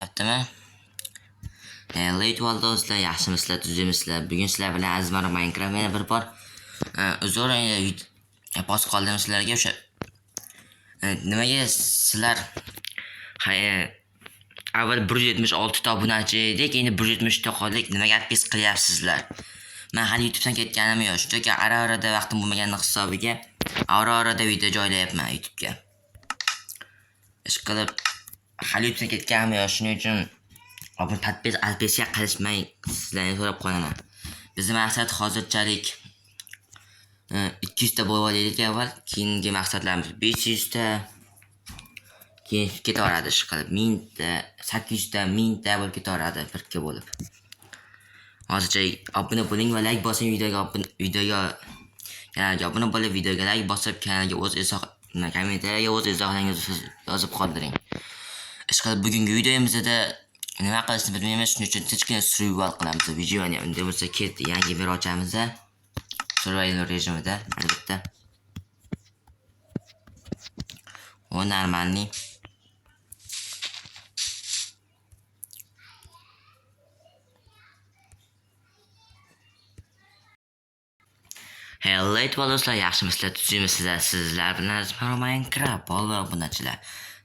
Yaptimi? Late do'stlar, yaxshimisizlar, tuzukmisizlar? Bugun sizlar bilan Azmar Minecraft yana bir bor uzr bos qoldim sizlarga o'sha nimaga sizlar avval 176 ta obunachi edik, endi 170 ta qoldik. Nimaga atpis qilyapsizlar? Men hali YouTubedan ketganim yo'q. Shunchaki ara-arada vaqtim bo'lmagani hisobiga ara-arada video joylayapman YouTubega. Ish qilib hali YouTubedan ketganim yo'q. Shuning uchun Abun alpesga qilishmay sizlarni so'rab qolaman. Bizning maqsad hozirchalik 200 ta bo'lib olaylik avval, keyingi maqsadlarimiz 500 ta, keyin ketaveradi ish qilib 1000 ta, 800 ta, 1000 ta bo'lib ketaveradi birga bo'lib. Hozircha obuna bo'ling va like bosing, kanalga obuna bo'lib, videoga like bosib, kanalga o'z kommentariyaga o'z izohlaringizni yozib qoldiring. Ish qilib bugungi videomizda nima qilishni bilmaymiz, shuning uchun tinchgina survival qilamiz. Videoni unda bo'lsa ketdi, yangi bir ochamiz survival rejimida, albatta. O normalniy. Hello do'stlar, yaxshimisizlar, tuzukmisizlar? Sizlar bilan Minecraft bolalar obunachilar.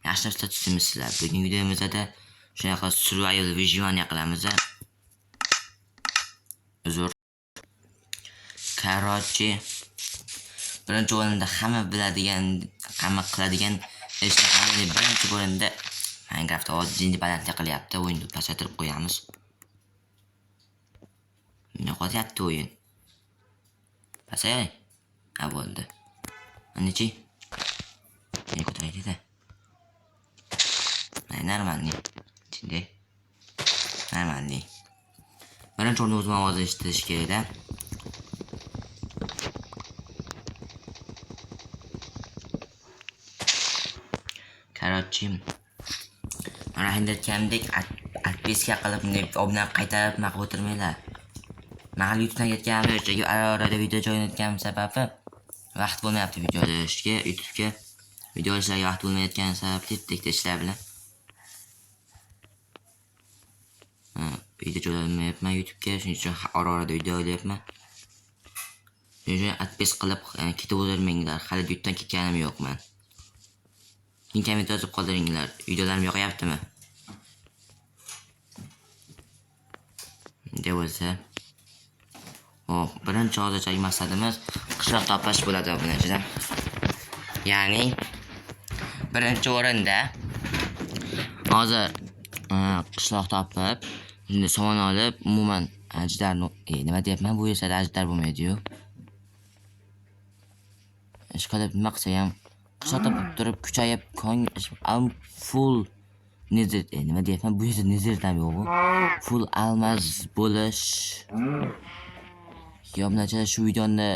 Yaxshimisizlar, tuzukmisizlar? Bugungi videomizda shunaqa survival vision qilamiz. Uzr. Короче, birinchi o'rinda hamma biladigan, hamma qiladigan ishlarni birinchi o'rinda Minecraftda oddiy balandlik qilyapti. O'yinni pasaytirib qo'yamiz. Nima qilyapti o'yin? Pasay. Ha bo'ldi. Anichi? Nima ko'taraydi-da? Normalniy. Shunday. Normalniy. Birinchi o'rinda o'zim ovozni eshitish kerak-da. Короче, mana aytganimdek atpeska qilib obuna qaytarib maqib o'tirmanglar. Men hali YouTubedan ketganim yo'q, chunki ara-arada video joylayotganim sababi vaqt bo'lmayapti video joylashga, YouTubega. Video ishlashga vaqt bo'lmayotgani sababli tekda ishlar bilan video joylamayapman YouTubega, shuning uchun ara-arada video joylayapman. Shuning uchun atpes qilib ketib o'tirmanglar. Hali YouTubedan ketganim yo'q men. Keyin komment yozib qoldiringlar. Videolarim yoqyaptimi? Deb bo'lsa. Hop, birinchi hozirchalik maqsadimiz qishloq topish bo'ladi obunachilar. Ya'ni birinchi o'rinda hozir qishloq topib, somon olib, umuman ajdarni, nima deyapman, bu esa ajdar bo'lmaydi-yu. Ish qilib nima qilsa ham qishloq topib turib kuchayib, full nezir, nima deyapman, bu esa nezirdan yo'q. Full almaz bo'lish. Yo'qnacha shu videoni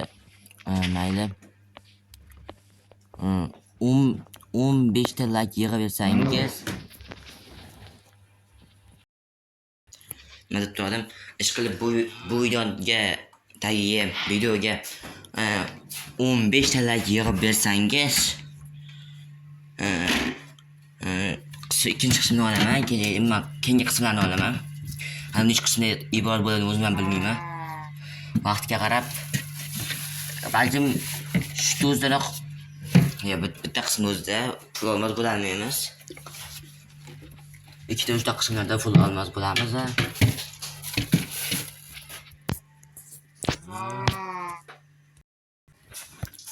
mayli 15 ta like yig'aversangiz madad turdim. Ish qilib bu videoga 15 ta like yig'ib bersangiz ikkinchi qismini olaman, keyingi qismlarni olaman. Hali nechta qismda iborat bo'ladi o'zim ham bilmayman. Vaqtga qarab balkim shu o'zidaroq bitta qismi o'zida full olmaz bo'lamiz. Ikkita uchta qismlarda full olmaz bo'lamiz.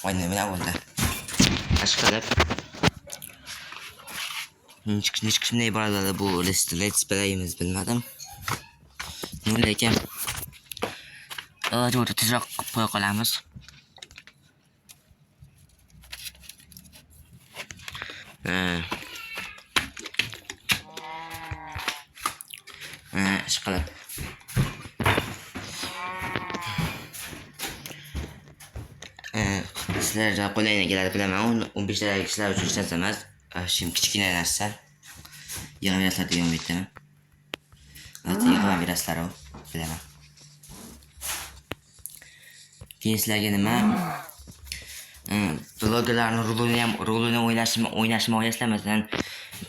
Voy nima bo'ldi? Ash qilib nech qismda iborat bo'ladi bu let's playimiz bilmadim. Lekin jo'ra tezroq qo'ya qolamiz. Ish qilib sizlarga qo'laylik keladi bilaman. 15 ta kishilar uchun hech narsa emas. Shim kichkina narsa. Yig'averasizlar degan umiddaman. Yig'averasizlar bilaman. Keyin sizlarga nima? Blogerlarning rolini o'ynashni o'ylaysizlar, masalan,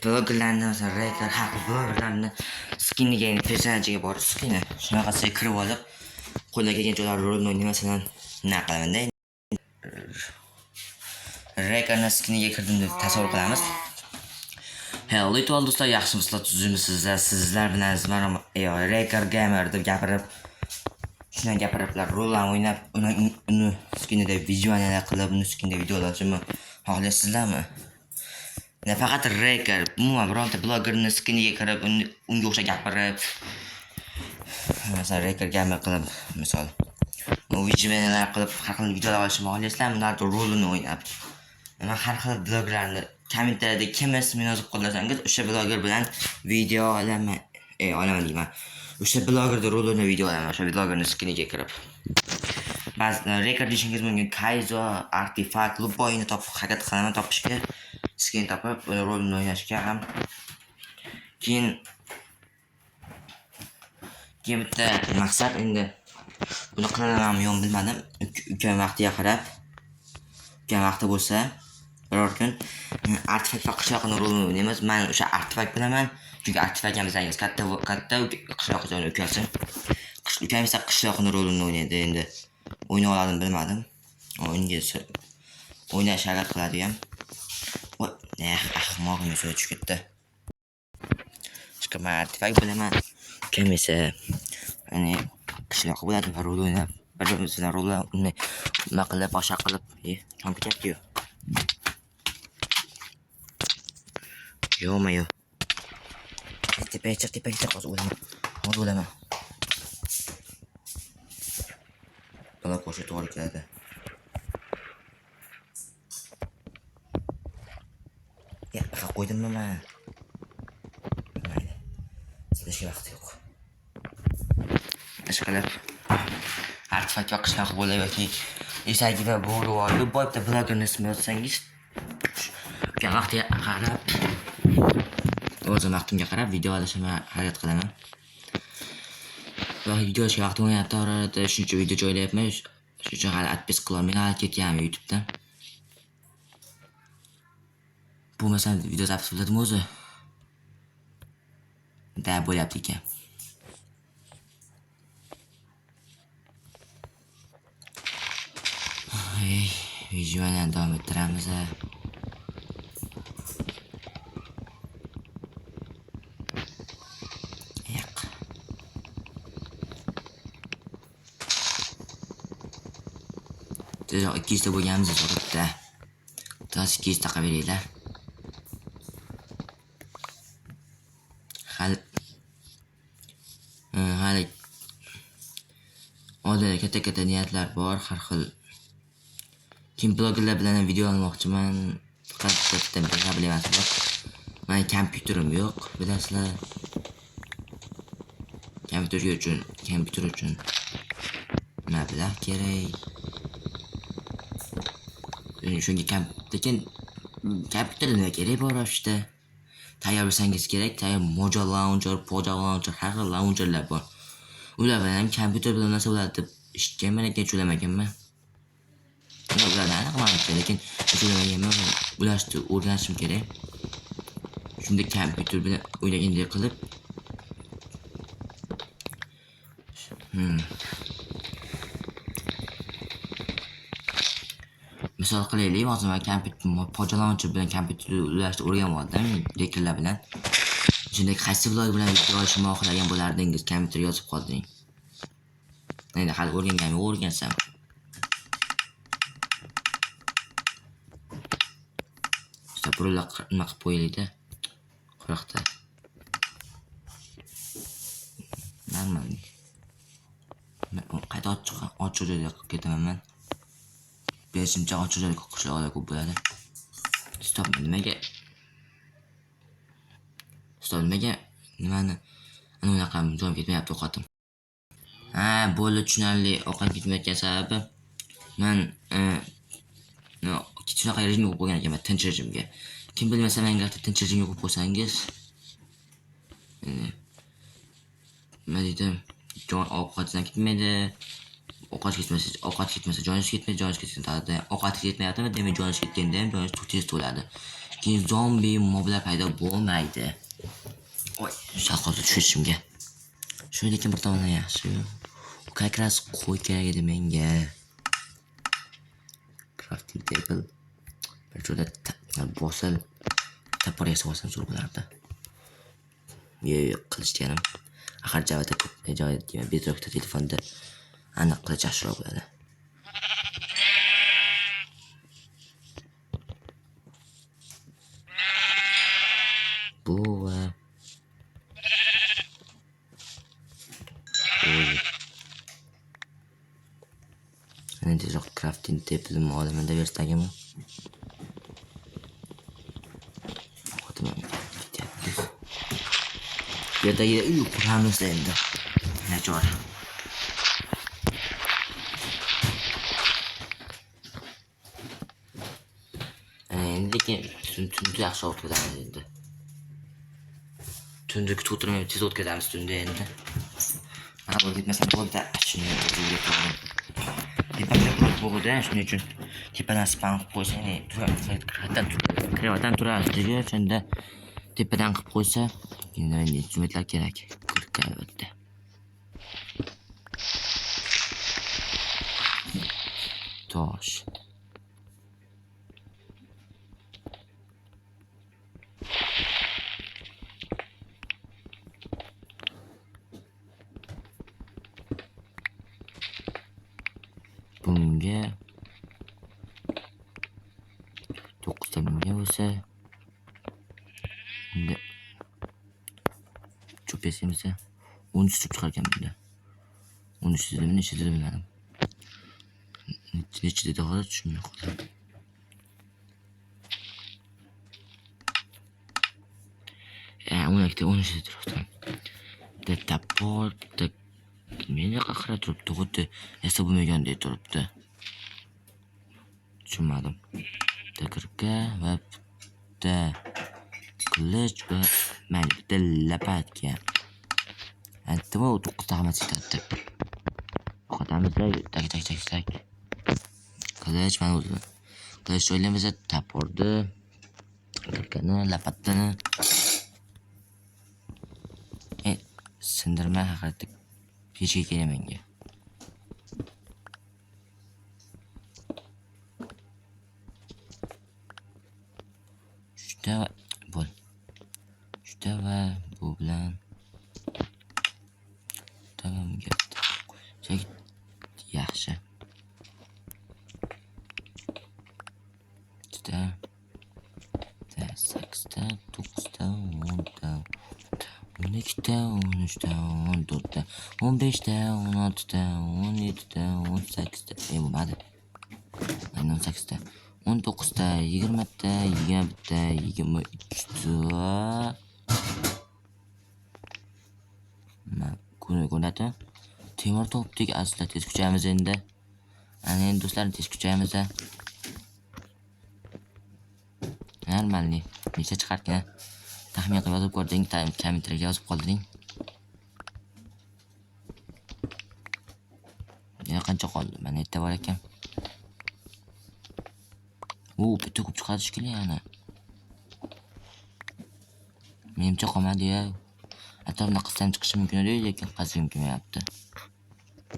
blogerlarni masalan Raker haqi blogerlarni skiniga personajiga borib skini shunaqasiga kirib olib qo'lga kelgan joylar rolni o'ynay masalan nima qilamanda Rakerni skiniga kirdim deb tasavvur qilamiz. Hello to do'stlar, yaxshimisizlar, tuzimsizlar, sizlar bilan mana Raker gamer deb gapirib shunday gapiriblar, rollarni o'ynab uni skinida vizualizatsiya qilib uni skinida videolarni xohlaysizlarmi? Faqat Raker, umuman bironta blogerni skiniga kirib unga o'xshab gapirib masalan Raker gamer qilib misol vizualizatsiya qilib har xil videolar olishni xohlaysizlarmi? Ularning rolini o'ynab men har xil blogerlarni kommentariyada kim ismini yozib qoldirsangiz o'sha bloger bilan video olaman deyman. O'sha blogerda rolini video olaman, o'sha blogerning skiniga kirib. Ba'zan Raker deyishingiz mumkin, Kaizo, Artifact, Luboyni topib harakat qilaman topishga, skin topib uni rolini o'ynashga ham. Keyin bitta maqsad endi buni qilamanmi yo'q bilmadim. Ukam vaqtiga qarab, ukam vaqti bo'lsa biror kun Artifact va qishloqning rolini o'ynaymiz. Men o'sha Artifact bilaman, chunki Artifact ham bizangiz katta qishloqning ukasi. Ukam esa qishloqning rolini o'ynaydi. Endi o'ynay oladimi bilmadim. O'yinga o'ynash harakat qiladi ham. Ahmoqim so'z tushib ketdi. Men Artifact bilaman. Ukam esa qishloq bo'ladi va rol o'ynab bir-birimizdan rollarni nima qilib, boshqa qilib, chom ketyapti-yu. Yo-mayo. Tepaga hozir o'laman. Bola qo'shib to'g'ri keladi. Qo'ydimmi men? Mayli. Sizga vaqt yo'q. Ishqilib Artifact va qishloq bo'lib yoki eshagi va bo'ri va Luboyda blogerni ismini yozsangiz o'sha vaqtiga qarab o'zim vaqtimga qarab video olishga harakat qilaman. Va video olishga vaqtim bo'lmayapti, orada shuncha video joylayapman. Shuning uchun hali adpis qilolmay ketganman YouTubedan. Bu masalan video zapis bo'ladimi o'zi? Da bo'lyapti ekan. Videoni davom ettiramiz. Tezroq 200 ta bo'lganimiz so'rabda. To'g'ri 200 ta qaberinglar. Hali oldinda katta niyatlar bor, har xil. Kim blogerlar bilan video olmoqchiman. Faqat bitta bilaman. Mening kompyuterim yo'q, bilasizlar. Kompyuter uchun mablag' kerak. Shunga lekin kompyuter nima kerak bor işte. Tayyor bo'lsangiz kerak, tayyor Mojo Launcher, Poja Launcher, har xil launcherlar bor. Ular bilan ham kompyuter bilan narsa bo'ladi deb eshitganman, lekin cho'lamaganman. Ulardan aniqman, lekin cho'lamaganman. Ularni o'rganishim kerak. Shunda kompyuter bilan o'ynagandek qilib misol qilaylik, hozir men kompyuter Poja Launcher bilan kompyuterni ulashni o'rganib oldim, Rakerlar bilan. Shunday qaysi vlog bilan video olishni xohlagan bo'lardingiz, kompyuter yozib qolding. Endi hali o'rgansam. Sabırlar nima qilib qo'yildi. Quruqda. Normal. Men qayta ochiq joyga ketaman men. Besimcha ochiq joyga qishloqlar ko'p bo'ladi. Stop nimaga? Nimani? Ana unaqa joyim ketmayapti ovqatim. Bo'ldi, tushunarli. Ovqat ketmayotgan sababi men shunaqa rejimga qo'yib qo'ygan ekanman, tinch rejimga. Kim bilmasa, menga tinch rejimga qo'yib qo'ysangiz, nima deydim, jon ovqatdan ketmaydi. Ovqat ketmasa joningiz ketmaydi, joningiz ketganda ovqat ketmayaptimi, demak joningiz ketganda ham joningiz tez to'ladi. keyin zombi moblar paydo bo'lmaydi. Oy, shaqoza tushishimga. Shu lekin bir tomondan yaxshi. Как раз qo'y kerak edi menga. Crafting table. Bir joyda bosil tapor yasab olsam zo'r bo'lardi. Yo'q, qilish deganim. Axir Javada ko'p joyda Bedrockda telefonda aniq qilish yaxshiroq bo'ladi. Bu va endi crafting table olaman deb yurtagimmi? Yerdagi uy quramiz endi. Nachor. Lekin tunni yaxshi o'tkazamiz endi. Tunni kutib o'tirmay tez o'tkazamiz tunni endi. Mana bu ketmasam bo'ldi. Shuni o'zimga qo'yaman. Tepadan bo'ldi, shuning uchun tepadan spam qilib qo'ysang, krevatdan turadi, shunda tepadan qilib qo'ysa, endi instrumentlar kerak. Kirib albatta. Tosh. Bunga 9 ta bunga bo'lsa, bunga cho'pesimizda 13 ta chiqar ekan bunda. 13 ta necha dedi bilmadim. Necha dedi hozir tushunmay qoldim. Ona ikkita 13 ta turibdi. De tapor, de meni qaqira turibdi, xuddi esa bo'lmagandek turibdi. Tushunmadim. Takirka va bitta qilich va mana bitta lapatka. Aytdim-ku 9 ta xizmat ketadi. Xotamizda tak. Qilich mana o'zi. Qilich o'ylaymiz taporni, takirkani, lapatani. Sindirma haqiqatda pechga kerak menga. Shunda va bu bilan tamam gapdi. Yaxshi. Juda 8 ta, 9 ta, 10 ta, 12 ta, 13 ta, 14 ta, 15 ta, 16 ta, 17 ta, 18 ta. Bo'lmadi. Aynan 18 ta. 19 ta, 20 ta, 21 ta, 23 ta. Ko'radi. Temir topdik asla tez kuchayamiz endi. Ana endi do'stlar tez kuchayamiz. Normalni. Necha chiqarkan? Taxmin qilib yozib ko'rding, kommentariyga yozib qolding. Yana qancha qoldi? Mana yerda bor ekan. Bitta ko'p chiqadi shekilli yana. Menimcha qolmadi-ya. Atrofda qilsam chiqishi mumkin edi, lekin qazim kelmayapti.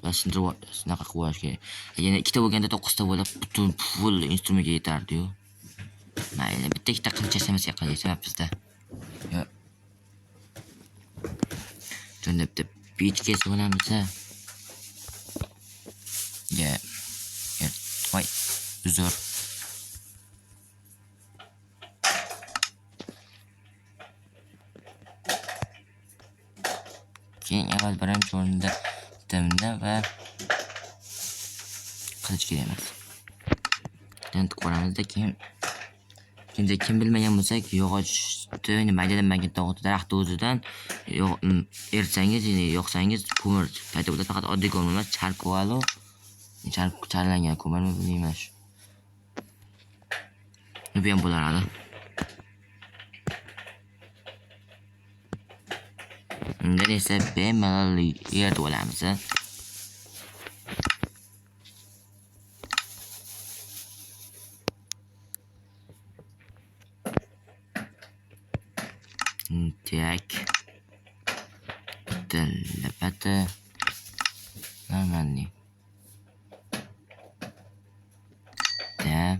Va shunaqa qilish kerak. Yana ikkita bo'lganda 9 ta bo'lib, butun full instrumentga yetardi-yu. Mayli, bitta qilcha emas qilmayapmiz-da. Shunda bitta pechga solamiz-da. Voy, uzr. Keyin avval birinchi o'rinda bitamda va qilich kerak emas. Endi ko'ramizda keyin kim bilmagan bo'lsa, yog'ochni maydalanmagan tog'ni daraxt o'zidan ersangiz, yoqsangiz ko'mir paydo bo'ladi. Faqat oddiy ko'mir emas, charko'alo, charlangan ko'mirmi bilmayman. Bu ham bo'laradi. Undan esa bemalol yerda bo'lamiz. Telepati. Нормальный. Да.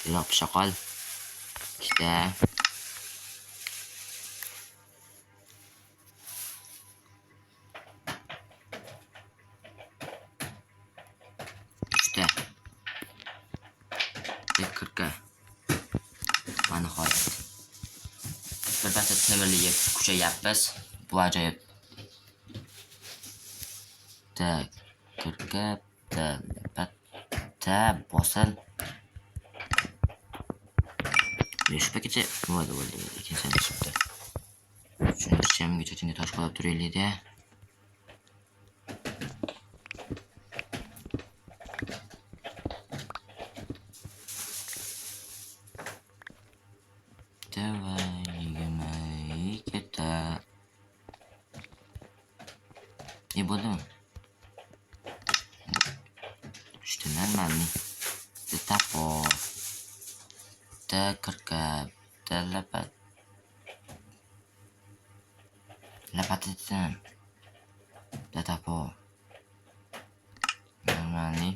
Lop shoqol. Ikkita. Uchta. Kirka. Va nihoyat. Birpasda temirliga kuchayapmiz. Bu ajoyib. Tak, kirka, telepatda bosil. Shu paketcha bo'ldi. Keyin chiqdi. Shuni chamgacha tinga tosh qo'yib turaylik-da. Давай, yig'may keta. Ne bo'ldimi? Işte нормальный. De tapo. De kirkab. De lapat. Lapatitim. De tapo. Нормальный.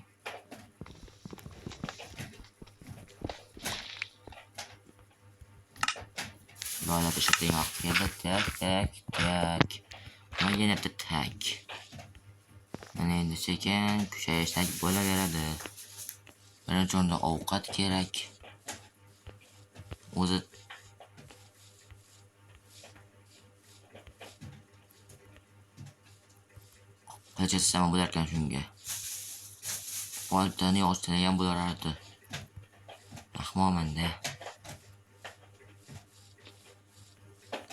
Böyle bir şey yok. Ya da tek. Ama yine de tek. Mana endi sekin kuchayishdan bo'laveradi. Birinchi o'rinda ovqat kerak. O'zi qachasam bo'lar ekan shunga. Boltani ostida ham bo'lardi. Rahmonmanda.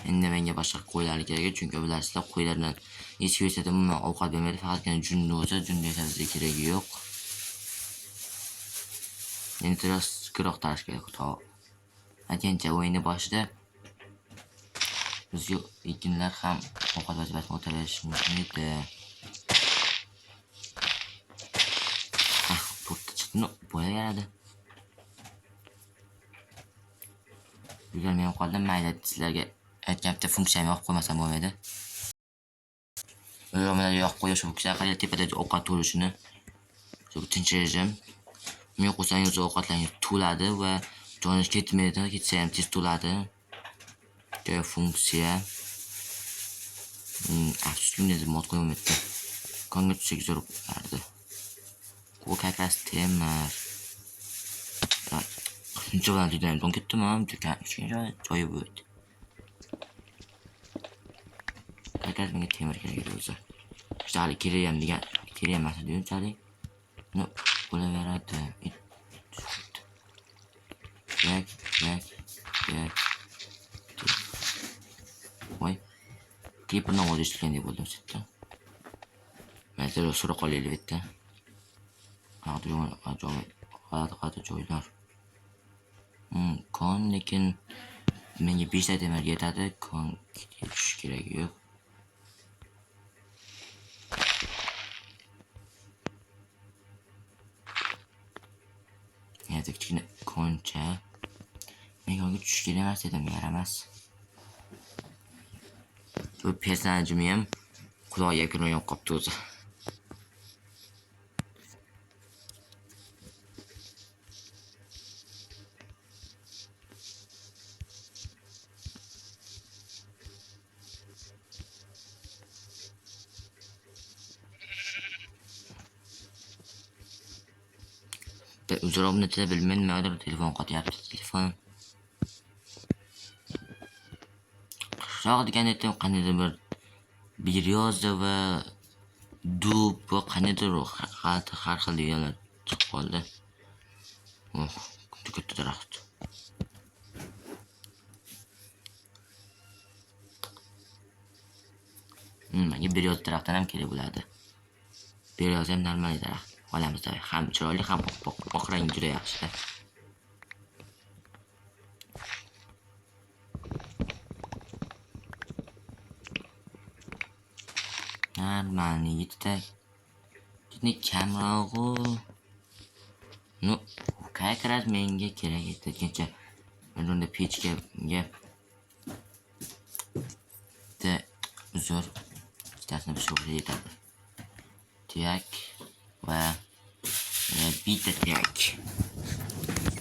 Endi menga boshqa qo'ylar kerak, chunki bilasizlar, qo'ylardan hech kimsa umuman ovqat bermaydi, faqatgina junni o'zi, junni esa bizga keragi yo'q. Endi biroz kiroq tarish kerak. Aksincha o'yinni boshida bizga ekinlar ham ovqat vazifasini o'talishi mumkin edi. To'rtta chiqdi, bo'laveradi. Bilmay qoldim, mayli, sizlarga aytgan bitta funksiyani yoqib qo'ymasam bo'lmaydi. Mana yoqib qo'yish funksiyasi qanday tepada ovqat to'lishini. Shu tinch rejim. Men qo'ysangiz ovqatlaringiz to'ladi va joningiz ketmaydi, ketsa ham tez to'ladi. Joy funksiya. Afsuski mod qo'ymayapti. Konga tushsak zo'r bo'lardi. Bu kaklas temir. Shuncha bilan tugayman, don ketdim ham, joyi bo'ldi. Kaklas menga temir kerak edi o'zi. Hali kerak ham degan, kerak emas deyunchalik. No, bo'laveradi. Yak. Voy. Kliperni o'zi ishlatgandek bo'ldim setda. Men zero so'ra qolaylik bitta. Ajoyib joylar. Kon, lekin menga 5 ta temir yetadi, kon ketish kerak yo'q. Yana kichkina koncha. Menga unga tushish kerak emas dedim, yaramas. Bu personajim ham quloqiga kirmagan qopti o'zi. Uzrobni bilmayman, nimadir telefon qotyapti, telefon. Qishloq degan aytdim, qandaydir bir biryoza va dub va qandaydir har xil deganlar chiqib qoldi. Katta daraxt. Menga biryoza daraxtdan ham kerak bo'ladi. Biryoza ham normal daraxt. Olamizda ham chiroyli, ham oq rangi juda yaxshi. Normalniy yetti. Keyin kamrog'i. Qayqaras menga kerak etgancha. Men unda pechga de uzr ishtasini bir sho'xli yetadi. Tiyak va bitta tiyak.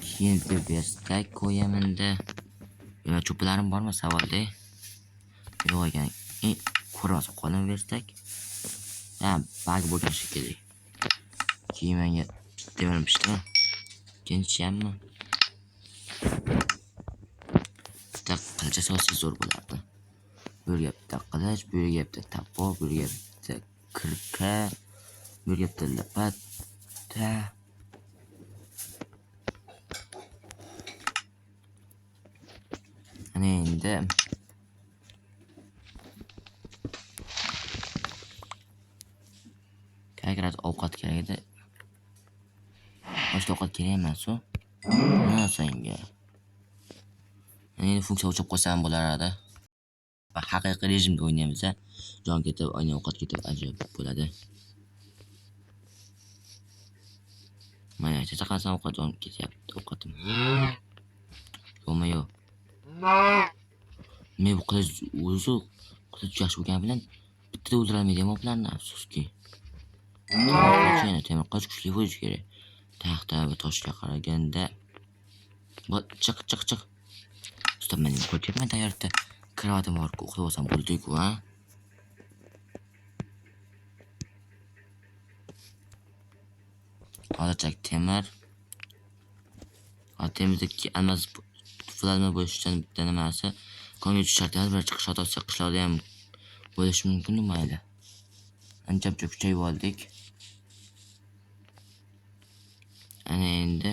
Keyin bestak qo'yaman-da. Yana cho'plarim bormi savolda? Yo'q ekan. Ko'rmas qolin bestak. Ha, bag bo'lgan shekilli. Keyin menga demirmishmi? Kenchammi? Bitta qilcha solsa zo'r bo'lardi. Bu yerga bitta qilich, bu yerga bitta tapoq, bu yerga bitta kirka, bu yerga bitta lapata. Ana endi kerak ovqat kerak edi. Boshqa ovqat kerak emas-ku. Nima senga? Endi funksiya o'chib qo'ysam bo'lar edi. Haqiqiy rejimda o'ynaymiz. Jon ketib, oyna ovqat ketib ajoyib bo'ladi. Mana chata qasam ovqat jon ketyapti, ovqatim. Yo'qmi-yo'q. Men bu qilich o'zi qilich yaxshi bo'lgani bilan bitta o'ldira olmaydi moblarni, afsuski. Temir qilich kuchli bo'lishi kerak. Taxta va toshga qaraganda. Chiq. Stop, men qo'yib tayyorda. Kravatim bor, uxlab olsam bo'ldi-ku, ha? Hozircha temir. Temizdagi almas pullarni bo'lishdan bitta nimasi. Konga tushadi, bir chiqish otasi qishloqda ham bo'lishi mumkin, mayli. Ancha kuchayib oldik. Ana endi.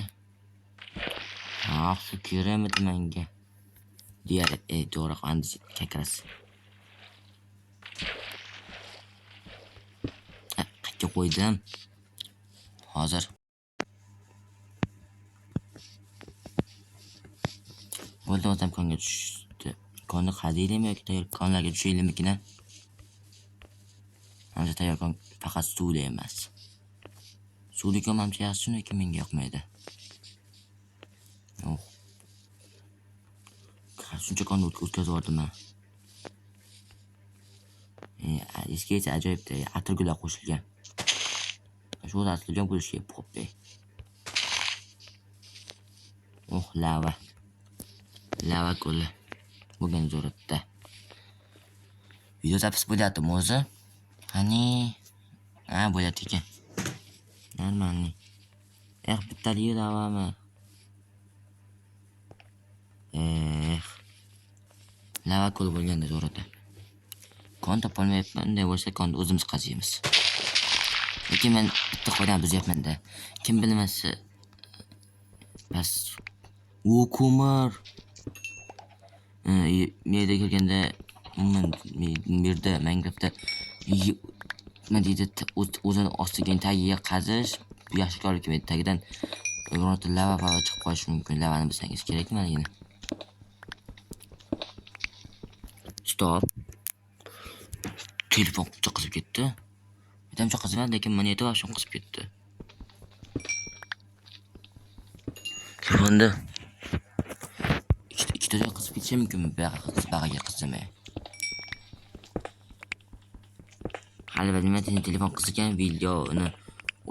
Shu kerakmidi menga? Diğer doğru andiz kekras. Qayerga qo'ydim? Hozir. Bo'ldi, o'zim konga tushdi. Konni qadiylikmi yoki tayyor konlarga tushaylikmi? Hozir tayyor kon faqat suvli emas. Suvli kon ham yaxshi, lekin menga yoqmaydi. Yo'q. Shuncha konni o'tkazib men. Eskicha ajoyibda atirgullar qo'shilgan. Shu atirgullar bo'lishi poppi. Lava guli. Bugun zo'ratda. Video zapis bo'lyaptimi o'zi? Qani? Bo'lyapti ekan. Normalniy. Bittalik lavami. Lava guli bo'lganda zo'ratda. Kon topolmayapman, unday bo'lsa konni o'zimiz qaziymiz. Lekin men bitta qo'ydan buzyapman-da. Kim bilmasa bas ko'mir. Meyda kelganda umuman yerda Minecraftda nima deydi, o'zini ostiga tagiga qazish yaxshi ko'rib kelmaydi. Tagidan bironta lava chiqib qolishi mumkin. Lavani bilsangiz kerakmi mana? Stop. Telefon cho'qib ketdi. Bitam cho'qizman, lekin monitor ham cho'qib ketdi. Telefonda ikkita qizib ketishi mumkinmi? Bag'aga qizimay. Hali bilmayman, telefon qizgan videoni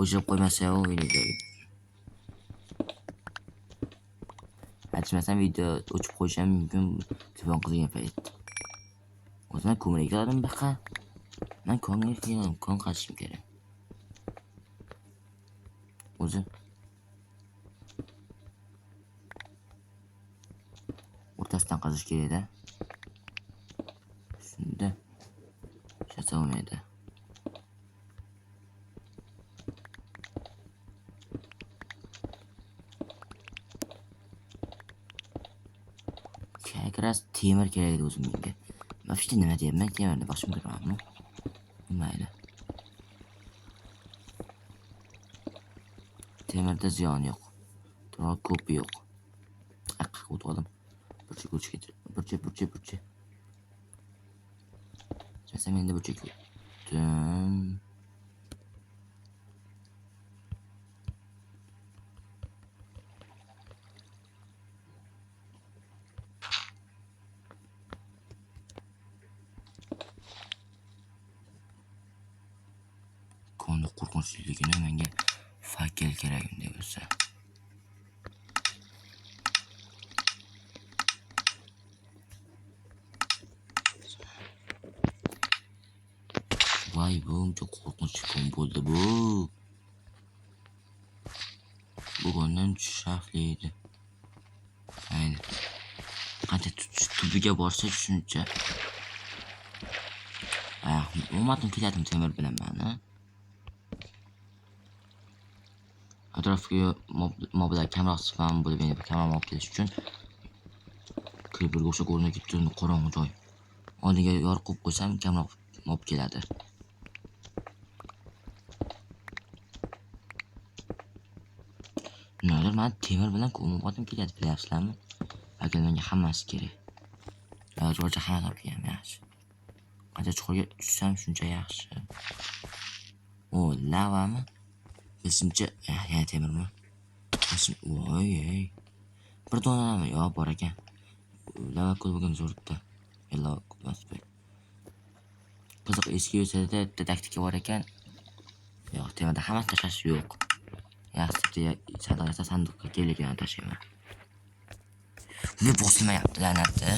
o'chirib qo'ymasa o'ynaydi. Aytmasam video o'chib qo'yishim mumkin, telefon qizgan payt. O'zim ko'mirga qildim baqa. Men kon qazishim kerak. O'zi o'rtasidan qazish kerak-da. Shunda shasa olmaydi. Kerak temir kerak edi o'zimga. Mafishda nima deyapman? Temirni boshim ko'rmayapman. Mayli. Temirda ziyon yo'q. To'g'ri ko'p yo'q. O'tdim. Burchi. Chasam endi burchi o'tdim. buni qo'rqinchliligini menga fakkel kerak unda bo'lsa. Voy, bu uncha qo'rqinchli kun bo'ldi bu. Bugundan xavfli edi. Ayni. Qancha tubiga borsa shuncha. Umuman kelyaptim temir bilan mana. Atrofga moblar kamroq spam bo'lib yana kamroq mob kelish uchun creeperga o'xshab ko'rinib ketdi, qorong'u joy. Oldiga yorqib qo'ysam kamroq mob keladi. Nimadir men temir bilan ko'mib kelyapti, bilasizlarmi? Agar menga hammasi kerak. Iloji hamma topgan yaxshi. Qancha chuqurga tushsam shuncha yaxshi. O, lavami? Bizimcha yana temirmi? Voy, bir donami yo bor ekan. Lava ko'lbagim zo'rda. Lava ko'lmas be. Qiziq, eski yo'lda taktika bor ekan. Yo'q, temirda hammasi tashlash yo'q. Yaxshi, sanduqqa kerakligini tashlayman. Buni bosilmayapti, la'nati.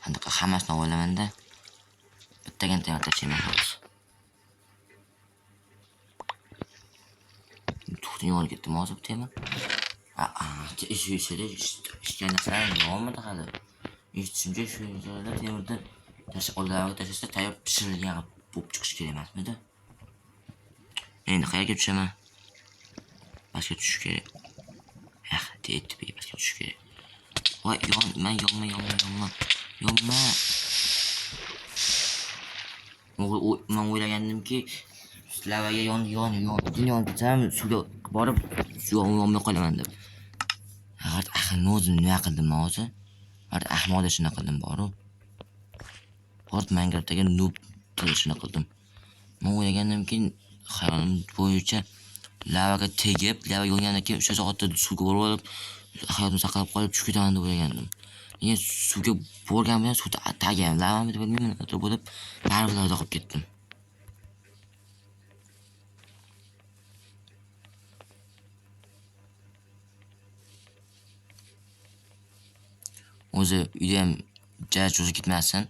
Sanduqqa hammasini olamanda. Bittagan temir tashlayman xolos. Tuxni olib ketdim hozir temir. İşte narsalar yo'qmi hali. Eshitishimcha shu yerda temirni oldiga tashlasa tayyor pishirilgan bo'lib chiqish kerak emasmidi? Endi qayerga tushaman? Pastga tushish kerak. Tetbi pastga tushish kerak. Voy, yonma. Men o'ylagandimki, lavaga yon bitam suvga borib yonmay qolaman deb. Axir o'zim nima qildim hozir? Ahmoqda shuna qildim boru. Minecraftdagi noob qilishini qildim. Men o'ylagandimki, xayolim bo'yicha lavaga tegib, lava yongandan keyin o'sha soatda suvga borib olib, hayotimni saqlab qolib tushib ketaman deb o'ylagandim. Lekin suvga borgan bilan suvda tagim, lavami deb bilmayman, nima bo'lib, baribir qolib ketdim. O'zi uyda ham cho'zib ketmasin.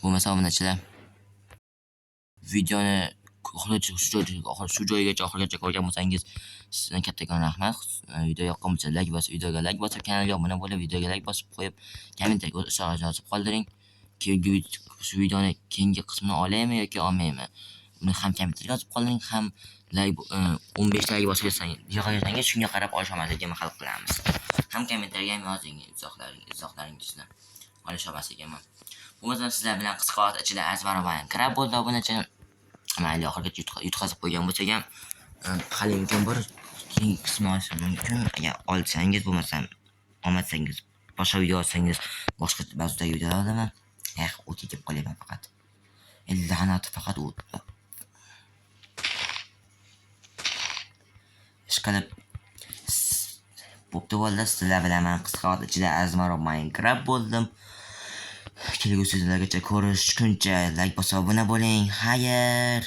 Bo'lmasa obunachilar videoni shu joyigacha oxirigacha ko'rgan bo'lsangiz, sizdan kattakon rahmat. Video yoqqan bo'lsa like bosib, videoga like bosib, kanalga obuna bo'lib, videoga like bosib qo'yib, kommentariga o'z ishonch yozib qoldiring. Keyingi shu videoni keyingi qismini olaymi yoki olmaymi? Buni ham kommentarga yozib qoldiring, ham like 15 like bosib yig'ilsangiz shunga qarab olishmasligimni hal qilamiz. Ham kommentarga ham yozing izohlaringizni. Olishmasligimni. Bo'lmasa sizlar bilan qisqa vaqt ichida azbarobayan kirab bo'ldi obunachi. Mayli, oxirigacha yutqazib qo'ygan bo'lsak ham hali imkon bor, keyingi qismini olishim mumkin. Agar olsangiz, bo'lmasa olmasangiz, boshqa video olsangiz, boshqa ba'zidagi videolar olaman. O't yetib qolyapman faqat. La'nati faqat o't. Ishqilib bo'pti bo'ldi, sizlar bilan men qisqa vaqt ichida azmarob Minecraft bo'ldim. Kelgusi videolargacha ko'rishguncha like bosib obuna bo'ling. Xayr.